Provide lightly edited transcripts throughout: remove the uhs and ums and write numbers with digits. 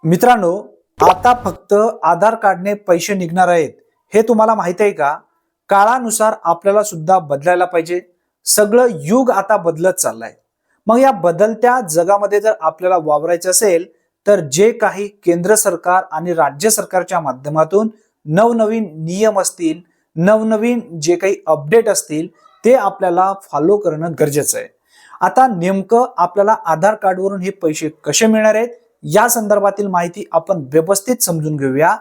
मित्रांनो, आता फक्त आधार कार्डने पैसे निघणार आहेत हे तुम्हाला माहिती आहे का? काळानुसार आपल्याला सुद्धा बदलायला पाहिजे. सगळं युग आता बदलत चाललंय. मग या बदलत्या जगामध्ये जर आपल्याला वावरायचं असेल तर जे काही केंद्र सरकार आणि राज्य सरकारच्या माध्यमातून नवनवीन नियम असतील, नवनवीन जे काही अपडेट असतील ते आपल्याला फॉलो करणं गरजेचं आहे. आता नेमकं आपल्याला आधार कार्डवरून हे पैसे कसे मिळणार आहेत या संदर्भातील माहिती आपण व्यवस्थित समजून घेऊया.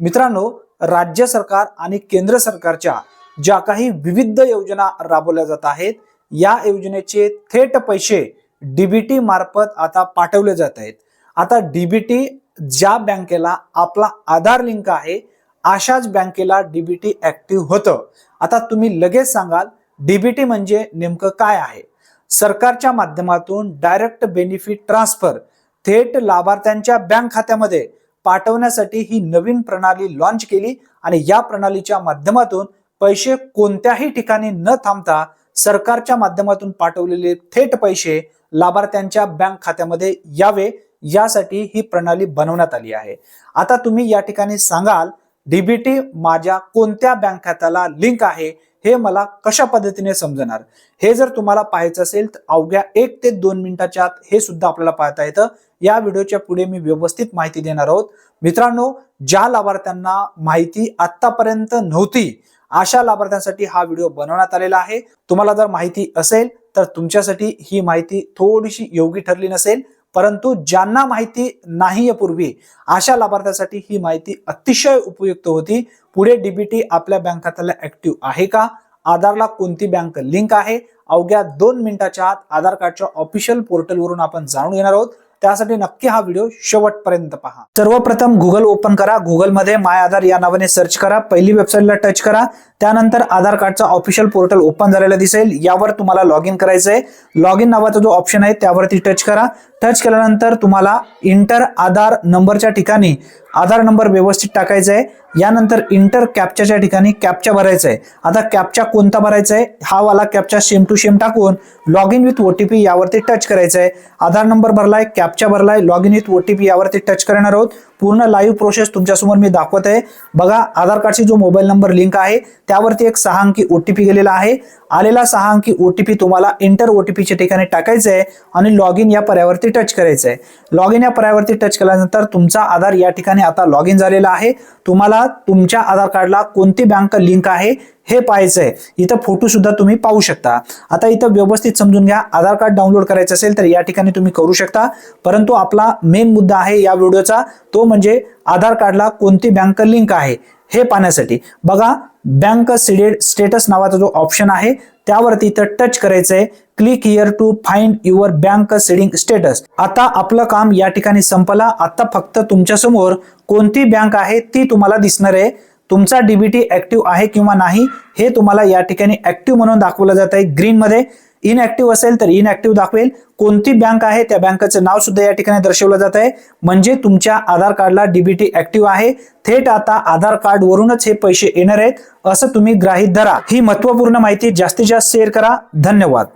मित्रांनो, राज्य सरकार आणि केंद्र सरकारच्या ज्या काही विविध योजना राबवल्या जात आहेत या योजनेचे थेट पैसे डीबीटी मार्फत आता पाठवले जात आहेत. आता डीबीटी ज्या बँकेला आपला आधार लिंक आहे अशाच बँकेला डीबीटी ऍक्टिव्ह होतं. आता तुम्ही लगेच सांगाल डीबीटी म्हणजे नेमकं काय आहे? सरकारच्या माध्यमातून डायरेक्ट बेनिफिट ट्रान्सफर थेट लाभार्थ्यांच्या बँक खात्यामध्ये पाठवण्यासाठी ही नवीन प्रणाली लॉन्च केली आणि या प्रणालीच्या माध्यमातून पैसे कोणत्याही ठिकाणी न थांबता सरकारच्या माध्यमातून पाठवलेले थेट पैसे लाभार्थ्यांच्या बँक खात्यामध्ये यावे यासाठी ही प्रणाली बनवण्यात आली आहे. आता तुम्ही या ठिकाणी सांगाल डीबीटी माझ्या कोणत्या बँक खात्याला लिंक आहे हे मला कशा पद्धतीने समजणार? हे जर तुम्हाला पाहायचं असेल तर अवघ्या 1 ते 2 मिनिटाच्या आत हे सुद्धा आपल्याला पाहता येतं. या व्हिडिओच्या पुढे मी व्यवस्थित माहिती देणार आहोत. मित्रांनो, ज्या लाभार्थ्यांना माहिती आतापर्यंत नव्हती अशा लाभार्थ्यांसाठी हा व्हिडिओ बनवण्यात आलेला आहे. तुम्हाला जर माहिती असेल तर तुमच्यासाठी ही माहिती थोडीशी योग्य ठरली नसेल, परंतु ज्यांना माहिती नाहीये पूर्वी अशा लाभार्थ्यांसाठी ही माहिती अतिशय उपयुक्त होती. पुढे डीबीटी आपल्या बँक खात्याला ऍक्टिव्ह आहे का? आधारला कोणती बँक लिंक आहे? अवघ्या 2 मिनिटाच्या आत आधार कार्डच्या ऑफिशियल पोर्टलवरून आपण जाणून घेणार आहोत. त्यासाठी नक्की हा व्हिडिओ शेवटपर्यंत पहा. सर्वप्रथम गुगल ओपन करा. गुगल मध्ये माय आधार या नावाने सर्च करा. पहिली वेबसाईटला टच करा. त्यानंतर आधार कार्डचा ऑफिशियल पोर्टल ओपन झालेला दिसेल. यावर तुम्हाला लॉग इन करायचं आहे. लॉग इन नावाचा जो ऑप्शन आहे त्यावरती टच करा. टच केल्यानंतर तुम्हाला इंटर आधार नंबरच्या ठिकाणी आधार नंबर व्यवस्थित टाकायचा आहे. यानंतर इंटर कॅप्चाच्या ठिकाणी कॅप्चा भरायचा आहे. आता कॅप्चा कोणता भरायचा आहे? हा वाला कॅप्चा सेम टू सेम टाकून लॉग इन विथ ओटीपी यावरती टच करायचा आहे. आधार नंबर भरलाय, कॅप्चा भरलाय, लॉग इन विथ ओटीपी यावरती टच करणार आहोत. पूर्ण लाईव्ह प्रोसेस तुमच्यासमोर मी दाखवत आहे. बघा, आधार कार्डची जो मोबाईल नंबर लिंक आहे त्यावरती एक 6 अंकी ओटीपी गेलेला आहे. आलेला 6 अंकी ओटीपी तुम्हाला इंटर ओटीपीच्या ठिकाणी टाकायचा आहे आणि लॉग इन या पर्यायावरती टच करायचं आहे. लॉग इन या पर्यायावरती टच केल्यानंतर तुमचा आधार या ठिकाणी आता लॉग इन झालेला आहे. तुम्हाला तुमच्या आधार कार्डला कोणती बँक लिंक आहे हे पाहायचं आहे. इथं फोटो सुद्धा तुम्ही पाहू शकता. आता इथं व्यवस्थित समजून घ्या. आधार कार्ड डाउनलोड करायचं असेल तर या ठिकाणी तुम्ही करू शकता, परंतु आपला मेन मुद्दा आहे या व्हिडिओचा तो म्हणजे आधार कार्डला कोणती बँक लिंक आहे हे पाहण्यासाठी. बघा, बँक सीडेड स्टेटस नावाचा जो ऑप्शन आहे त्यावरती इथं टच करायचं आहे. Click here to find your bank seeding status. आता आपलं काम या ठिकाणी संपला. आता फक्त तुमच्या समोर कोणती बँक आहे ती तुम्हाला दिसणार आहे. तुमचा डीबीटी ऍक्टिव्ह आहे किंवा नाही हे तुम्हाला या ठिकाणी ऍक्टिव्ह म्हणून दाखवलं जात आहे ग्रीन मध्ये. इनऍक्टिव्ह असेल तर इनऍक्टिव्ह दाखवेल. कोणती बँक आहे त्या बँकेचं नाव सुद्धा या ठिकाणी दर्शवलं जात आहे. म्हणजे तुमच्या आधार कार्डला डीबीटी ऍक्टिव्ह आहे. थेट आता आधार कार्ड वरूनच हे पैसे येणार आहेत असं तुम्ही गृहीत धरा. ही महत्वपूर्ण माहिती जास्तीत जास्त शेअर करा. धन्यवाद.